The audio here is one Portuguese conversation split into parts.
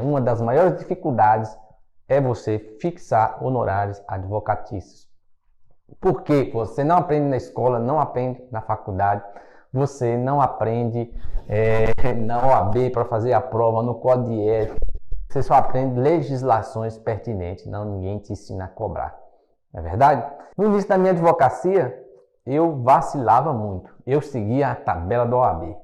uma das maiores dificuldades é você fixar honorários advocatícios. Porque você não aprende na escola, não aprende na faculdade, você não aprende na OAB para fazer a prova, no Código de Ética, você só aprende legislações pertinentes, ninguém te ensina a cobrar. Não é verdade? No início da minha advocacia, eu vacilava muito, eu seguia a tabela da OAB.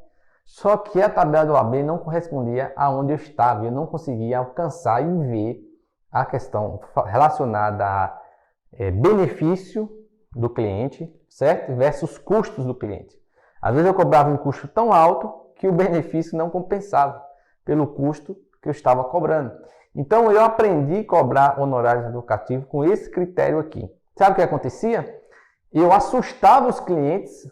Só que a tabela da OAB não correspondia aonde eu estava, eu não conseguia alcançar e ver a questão relacionada a benefício do cliente, certo? Versus custos do cliente. Às vezes eu cobrava um custo tão alto que o benefício não compensava pelo custo que eu estava cobrando. Então eu aprendi a cobrar honorários advocativos com esse critério aqui. Sabe o que acontecia? Eu assustava os clientes,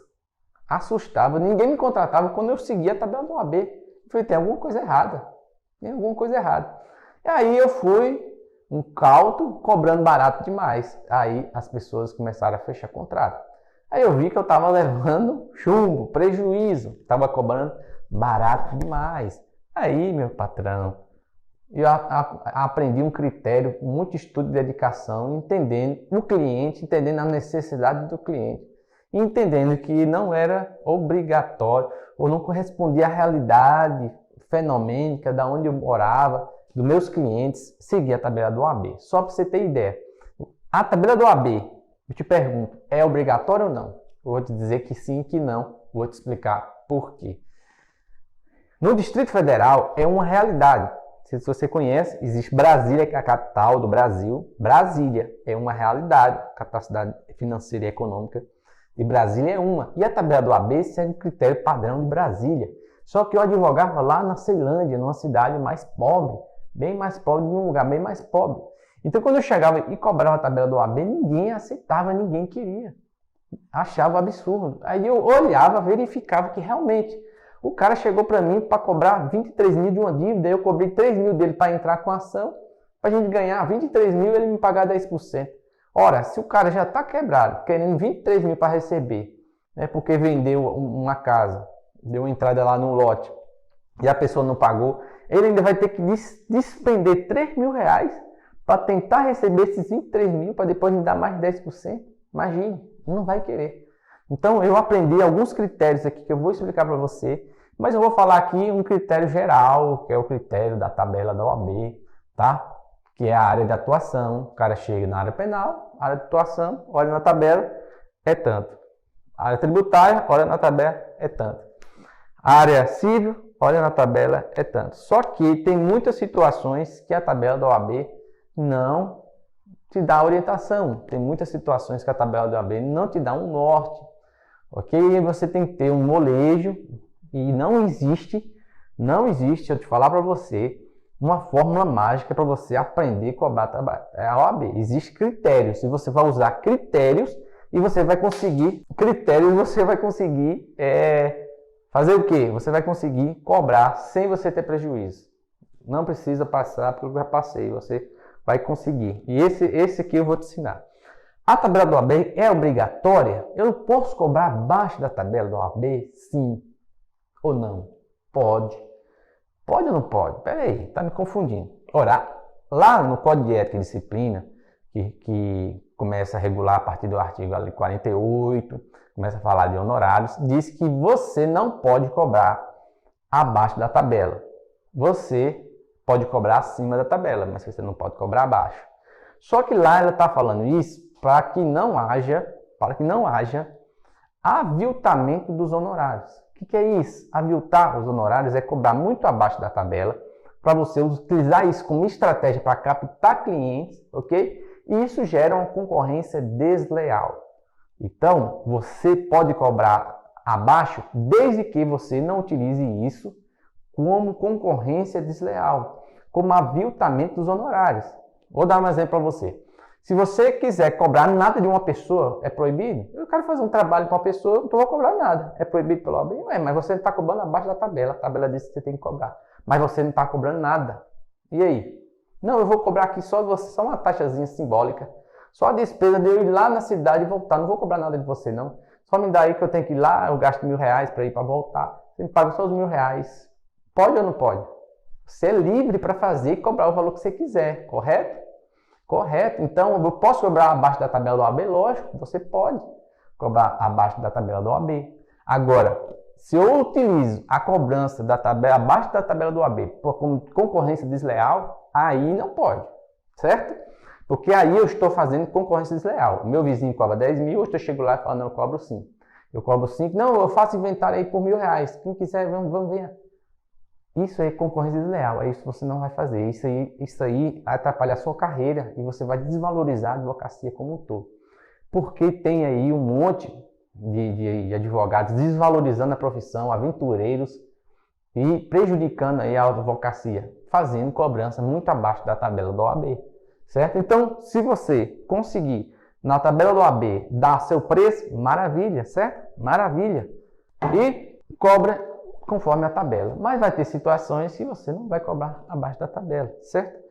ninguém me contratava quando eu seguia a tabela do OAB. Eu falei, tem alguma coisa errada, E aí eu fui um cauto cobrando barato demais. Aí as pessoas começaram a fechar contrato. Aí eu vi que eu estava levando chumbo, prejuízo, estava cobrando barato demais. Aí, meu patrão, eu aprendi um critério, muito estudo e dedicação, entendendo o cliente, entendendo a necessidade do cliente, entendendo que não era obrigatório ou não correspondia à realidade fenomênica da onde eu morava, dos meus clientes, seguir a tabela do OAB. Só para você ter ideia, a tabela do OAB, eu te pergunto, é obrigatório ou não? Eu vou te dizer que sim e que não. Vou te explicar por quê. No Distrito Federal é uma realidade. Se você conhece, existe Brasília, que é a capital do Brasil. Brasília é uma realidade. A capacidade financeira e econômica de Brasília é uma. E a tabela do OAB segue o critério padrão de Brasília. Só que eu advogava lá na Ceilândia, numa cidade mais pobre, bem mais pobre, num lugar bem mais pobre. Então, quando eu chegava e cobrava a tabela do OAB, ninguém aceitava, ninguém queria. Achava absurdo. Aí eu olhava, verificava que realmente o cara chegou para mim para cobrar 23 mil de uma dívida, eu cobrei 3 mil dele para entrar com a ação, para a gente ganhar 23 mil, ele me pagar 10%. Ora, se o cara já está quebrado, querendo 23 mil para receber, né, porque vendeu uma casa, deu entrada lá no lote, e a pessoa não pagou, ele ainda vai ter que despender 3 mil reais para tentar receber esses 23 mil, para depois me dar mais 10%. Imagine, não vai querer. Então, eu aprendi alguns critérios aqui que eu vou explicar para você, mas eu vou falar aqui um critério geral, que é o critério da tabela da OAB, tá? Que é a área de atuação. O cara chega na área penal, área de atuação, olha na tabela, é tanto. A área tributária, olha na tabela, é tanto. A área civil, olha na tabela, é tanto. Só que tem muitas situações que a tabela da OAB não te dá orientação. Tem muitas situações que a tabela da OAB não te dá um norte. Ok? E você tem que ter um molejo e não existe, eu te falar para você, uma fórmula mágica para você aprender a cobrar a OAB. Existem critérios. Se você vai usar critérios e você vai conseguir fazer o quê? Você vai conseguir cobrar sem você ter prejuízo. Não precisa passar pelo que eu já passei, você vai conseguir. E esse aqui eu vou te ensinar. A tabela do OAB é obrigatória? Eu posso cobrar abaixo da tabela do OAB? Sim ou não? Pode. Pode ou não pode? Pera aí, tá me confundindo. Ora, lá no Código de Ética e Disciplina, que começa a regular a partir do artigo 48, começa a falar de honorários, diz que você não pode cobrar abaixo da tabela. Você pode cobrar acima da tabela, mas você não pode cobrar abaixo. Só que lá ela está falando isso para que não haja aviltamento dos honorários. O que é isso? Aviltar os honorários é cobrar muito abaixo da tabela, para você utilizar isso como estratégia para captar clientes, ok? E isso gera uma concorrência desleal. Então, você pode cobrar abaixo desde que você não utilize isso como concorrência desleal, como aviltamento dos honorários. Vou dar um exemplo para você. Se você quiser cobrar nada de uma pessoa, é proibido? Eu quero fazer um trabalho para uma pessoa, não vou cobrar nada. É proibido pela OAB? Mas você está cobrando abaixo da tabela. A tabela diz que você tem que cobrar. Mas você não está cobrando nada. E aí? Não, eu vou cobrar aqui só de você, só uma taxazinha simbólica. Só a despesa de eu ir lá na cidade e voltar. Não vou cobrar nada de você, não. Só me dá aí que eu tenho que ir lá, eu gasto R$1.000 para ir para voltar. Você me paga só os R$1.000. Pode ou não pode? Você é livre para fazer e cobrar o valor que você quiser, correto? Correto. Então, eu posso cobrar abaixo da tabela do OAB? Lógico, você pode cobrar abaixo da tabela do OAB. Agora, se eu utilizo a cobrança da tabela, abaixo da tabela do OAB por concorrência desleal, aí não pode, certo? Porque aí eu estou fazendo concorrência desleal. O meu vizinho cobra 10 mil, eu chego lá e falo, não, eu cobro 5. Eu cobro 5, não, eu faço inventário aí por R$1.000. Quem quiser, vamos ver. Isso aí é concorrência desleal, é isso que você não vai fazer. Isso aí atrapalha a sua carreira e você vai desvalorizar a advocacia como um todo. Porque tem aí um monte de advogados desvalorizando a profissão, aventureiros e prejudicando aí a advocacia, fazendo cobrança muito abaixo da tabela do OAB, certo? Então, se você conseguir na tabela do OAB dar seu preço, maravilha, certo? Maravilha. E cobra conforme a tabela. Mas vai ter situações que você não vai cobrar abaixo da tabela, certo?